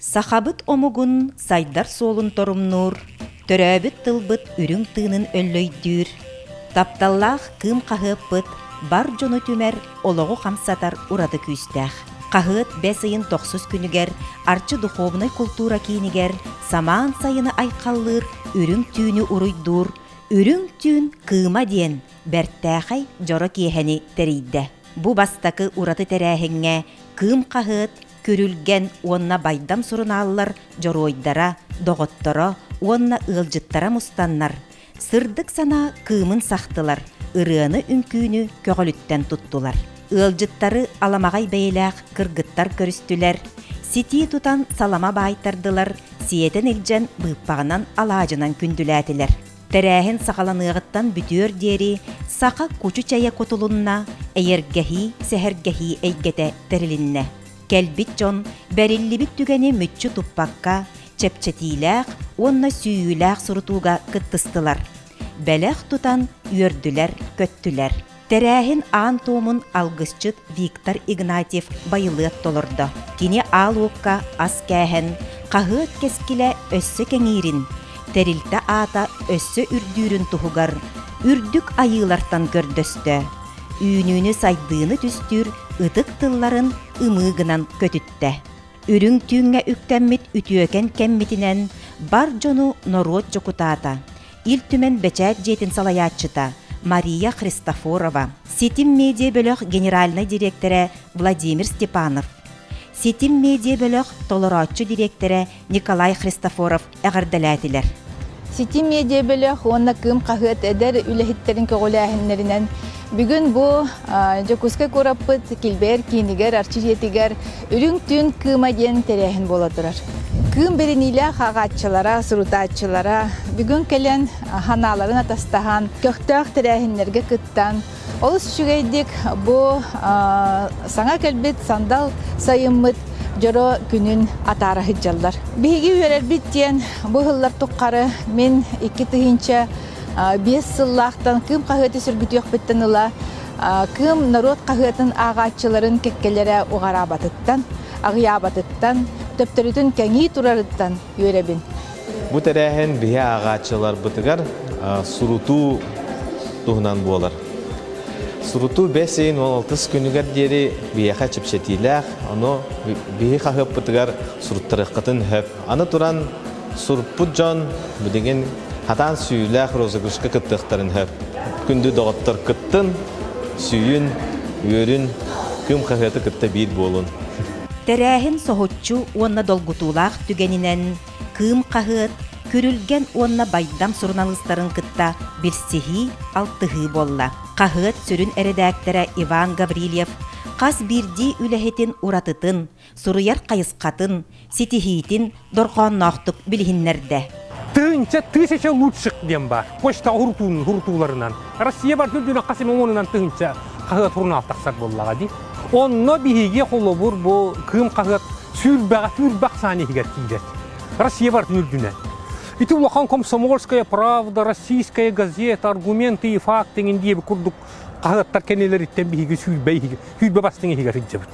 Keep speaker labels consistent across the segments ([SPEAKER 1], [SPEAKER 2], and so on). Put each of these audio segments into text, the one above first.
[SPEAKER 1] Сахабыт омугун сайдар солун торумнур, төрөбүт тылбыт үрүң тыынын өллөйдүр. Тапталлах кым кахыппыт, бар жону түмер ологу камсатар урады күстэх. Кахыт бесыйын 9 күнүгер, арчы духовный культура кийинигер, самаан сайыны айкаллыр, үрүң түүнү уруйдур, үрүң түүн кыма диен, бәрттәхай жоро киехени терейді. Бу бастакы ураты терәхеңе, кым кахыт, көрүлген уонна байдам сурунааллар жоройдара, доготторо, уонна ылжыттара мустаннар. Сырдык сана кымын сақтылар, ырыаны үнкүүнү көгөлүттен туттулар. Ылжыттары аламагай бейлах кыргыттар көрүстүлер. Сити тутан салама байтардылар, сиетен илжен быппагынан алаажынан күндүләтилер. Терәһин сақаланыгыттан бүтүөр дери, сақа кучу чая котулунна, эйергехи, сехергехи эйгете терилинне. Келбит жон, бәриллибит түгені мүтчі туппаққа, чепчетиләқ, онна сүйіләқ сұрутуға кыттыстылар. Бәләқ тутан үйөрділер, көттілер. Терәхін аан тоомун алгысчыт Виктор Игнатьев байылыат толырды. Кини ал уққа ас кәхін, қағыт кескілі өссі кәңирін. Терилті ата өссі үрдүүрін тұхугар, үрдік айылартан көрдөсті. Үйнүүнү сайдыыны түстүр, ытык тылларын ымыгынан көтүтті. Үрүң түүңе үктәммит үтүөкен кеммитинен бар жону норот жокутаата. Ил түмен бечәт жетин салаячыта Мария Христофорова. Сетим медиа бөлөк генеральный директоры Владимир Степанов. Сетим медиа бөлөк толоротчу директоры Николай Христофоров әгәрдәләтилер.
[SPEAKER 2] Сетим медиа бөлөк онна кым кахыт эдер үлехиттерин көгөләһиннәринен бүгін бұл жокуска көраппыт килбер, кинигер, арчиетигер үрүң түн кыма ден терехин бола турар. Кым берениле хагатчылара, сурутатчылара бүгін келен ханаларын атастахан, көктөк терехиннерге кыттан. Олыс шүгейдик бұл саңа келбет сандал сайыммыт жоро күнін атары хыджалар. Биһиги үйерер биттен бұл хыллар тұққары мен 2 тыгынча 5 сыллақтан кым қағыты сүргүтіяқ біттен ұла, кым народ қағытын ағатчыларын кеккелері оғара батыттан, ағыя батыттан, төптөрүтін кәңи турарыттан үйеребін.
[SPEAKER 3] Бұ тәрәхін бейе ағатчылар бұтығар сұруту тұғынан болар. Сұруту 5-16 күнігер дері бейеға чіпшетиләқ, оны бейе қағып бұтығар сұрыттырыққытын хөп. Аны тұран сұрппұт жон бұдеген Хатан сүйіләқ розыгрышқа кыттықтарын хөп. Күнді доғыттыр кыттын, сүйін, үйерін, күм қағыты кытта бейд болын.
[SPEAKER 1] Терәхін соғытчу онна долгутулақ түгенінен кым қағыт, көрілген онна байдам сұрыналыстарын кытта бірсіхи алтығы болла. Қағыт сүрін әрідәктері Иван Гаврилев, қас бірді үләхетін уратытын, сұрыяр қайысқатын, сетихитін дорған нақтық білгіннерді.
[SPEAKER 4] Тынча 1000 лучших дем бар. Почта хуртуларынан. Россия бар дүрдүнө касым оңунан тынча кагыт хурнал таксак боллага ди. Онно биһиге холобур бу кым кагыт сүрбак санихигер кийдет. Россия бар дүрдүнө. Иту лохан Комсомольская правда, Российская газета, аргументы и факты индие курдук кагыттар кенелер иттен биһиге сүрбе бастыгы хигер иджебит.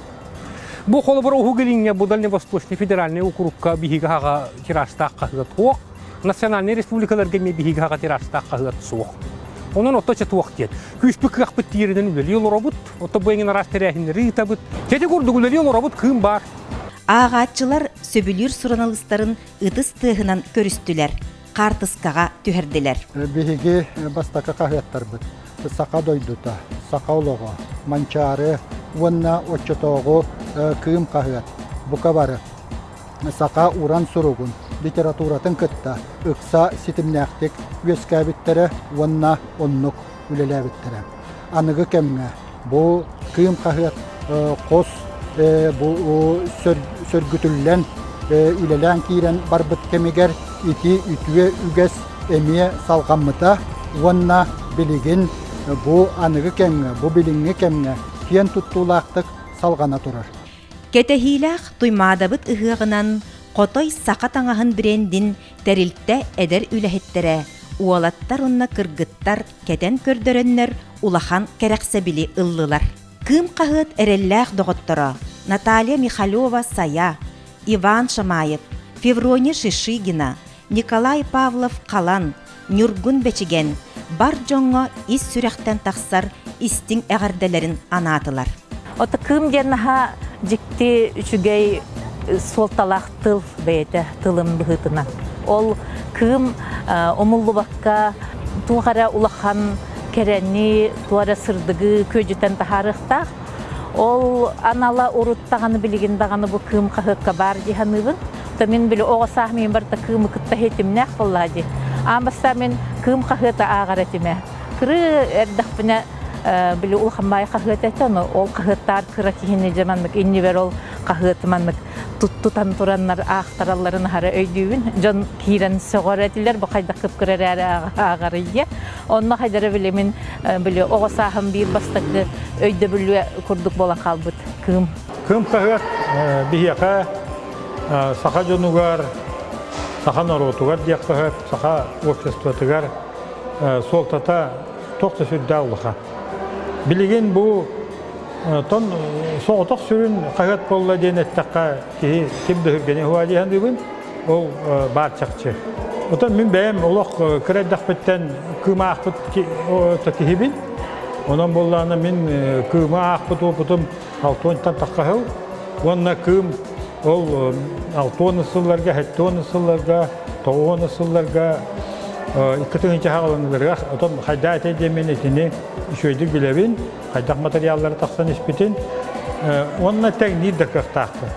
[SPEAKER 4] Бу холобур угулиңе бу Дальневосточный федеральный округка биһиге хага тирашта кагыт хок. Национальный республикаларга мебиһиге хага тирашта кагыт суох. Онун отточа туох тиет. Күспүк кахпыт тиерден үлели олоробут, отто быйын арастеряхин ритабыт. Тети курдук үлели олоробут кым бар.
[SPEAKER 1] Ағатчылар сөбүлүр сураналыстарын ытыс тыгынан көрүстүлер, картыскага түһердилер.
[SPEAKER 5] Биһиге бастака кагыттар бит. Сака дойдута, сака олого, манчары, уонна оччотого кым кагыт. Бука бары. Сака уран суругун. Литературатын кытта, ыкса ситимнәқтік, өскәбіттері, онна оннық үлеләбіттері. Анығы кәміне, бұл күйім қағыт, қос, бұл сөргүтіллән, үлелән кейрен барбыт кемегер, ити үтуе үгес әмие салғамыта, онна білігін, бұл анығы кәміне, бұл біліңі кәміне, кен тұттулақтық салғана тұрар.
[SPEAKER 1] Кетехилах туймадабыт ыһыгынан Qotoy saqa tаңahın birendin teriltte eder үләһеттере, уалаттар онна кыргыттар кәтен көрдөрөннөр улахан кәрәксәбили ыллылар. Кым қағыт әрелләқ доғыттыра Наталья Михалева Сая, Иван Шамаев, Феврония Шишигина, Николай Павлов Қалан, Нюргун Бечиген, бар жоңға ис сүрәқтен тақсар истин әғарделерін анатылар.
[SPEAKER 6] Ота кым жернаха жикти үчүгей солталақ тыл бейті тылым бұғытына. Ол кым омуллу баққа туғара улахан керені туара сырдығы көжітен тахарықтақ. Ол анала уруттағаны білген дағаны бұл кым қағыққа бар диханыбын. Мен білі оғасақ мен барда кымы күтті хетімнәқ боллади. Амбаста мен кым қағыта ағар етіме. Кірі әрдіқ біні білі ұлқамбай қағыт әтіні. Ол қағыттар кіра кейіне жаманлық, инне бер ол қағытыманлық. Тұттан тұранлар ақтараларын хары өйдуін. Жон кейрен соғар әтілер бұл қайда қып кірер әрі ағар ие. Онына қайдары білі мен білі оғасағым бір бастықы өйді білі күрдік бола қалбыт кым.
[SPEAKER 7] Кым қағыт бігеқа саха жонугар, саха народугар дияқпағып, саха обществотугар солтата тоқты сүрді аулыға. Білеген бұл тон соғытық сүрін қағат болла ден әттіққа кемді хүргені хуа дейін дейбін, ол бар чақчы. Отан мен бәйім олық кірәддақ біттен күма ақпыт кейбін. Онан болланы мен күма ақпыт опытым 6-тан таққағыл. Онына күм ол 6 сылларға, 7 сылларға, 9 сылларға, 2-тіңінші хағаланыларға, отын қайда әтейде мен етіне үшөйдік білебін, қайдақ материаллары тақсан еспетін, онына тәңнейді дақықтақты.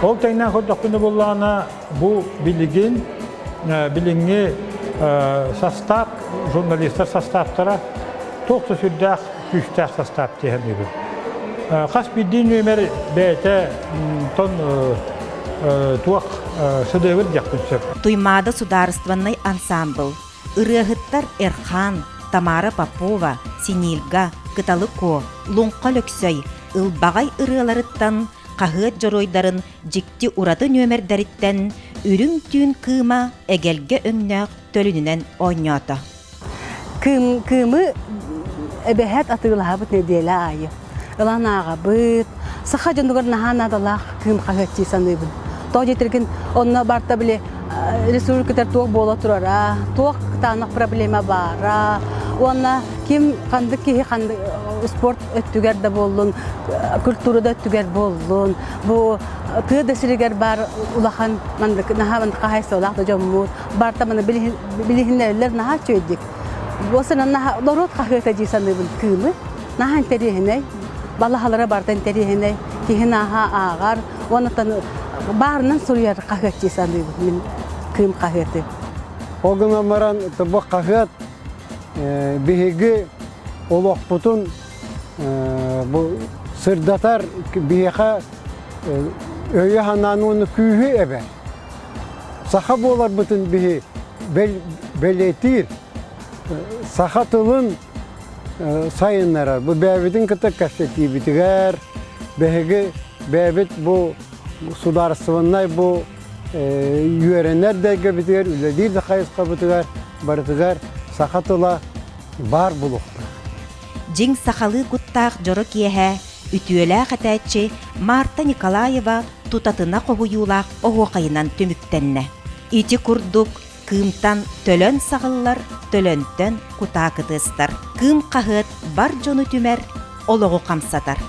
[SPEAKER 7] Ол тәңнен құрдақпыны болғана бұл білген, біліңе состав, журналистер составтара, тоқты сүрдәқ, күштәқ состав дейін ебі. Қас бидден өмір бәйті тон туақ шедевр дияқтыншыр.
[SPEAKER 1] Туймады сударстванный ансамбл. Ырығыттар Эрхан, Тамара Попова, Синилга, Кыталыко, Луңқа Лөксөй, Илбағай ырығыларыттан, қағыт жоройдарын жикти уратын өмірдәріттен, үрің түйін кыма әгелге өңнәқ төлінінен ойнята.
[SPEAKER 8] Кымы әбәхәт атығылаға бұт неделі айы. Илан аға бұт, саха жындығыр нахан адалақ кым қағытчи саныбын. Тоқ жетірген, онына барта біле республикатар тоқ бола тұрара, тоқ танық проблема бара. Онына кем қандық кейі спорт өттігер де болын, культурада өттігер болын. Бұл күйді сірігер бар улахан нахан қағайсы олақты жоммуд. Барта маны білігінлерлер наха чөйдік. Осынан лорот қағыта жисаныбын кымы, нахан терехіней. Балахалара бартан терехіне, кейін аға ағар, онытан барынан сұруяр қағытчы саны мен кім қағыты.
[SPEAKER 5] Оғын амаран бұл қағыт бігігі олық бұтын сырдатар бігіға өйі ханануыны күйі әбәр. Сақа болар бұтын бігі бәлетір, сақа тұлын sayınlar. Bu bəyəbidin qıtıq qəşətiyi bitigər, bəyəbid bu sudarısıvınlay bu yürenler de bitigər, ülədir de xayısqa bitigər, barıtigər, saxatıla бар buluqdur.
[SPEAKER 1] Жин сахалы гуттақ жоры киеһә, үтүелә хәтәтче Марта Николаева тутатына қоғуюлақ оғуқайынан төміктенне. Ити курдук кымтан төлөн сағыллар, төлөнтөн кутақытыстар. Кым қағыт бар жону түмер, олығы қамсатар.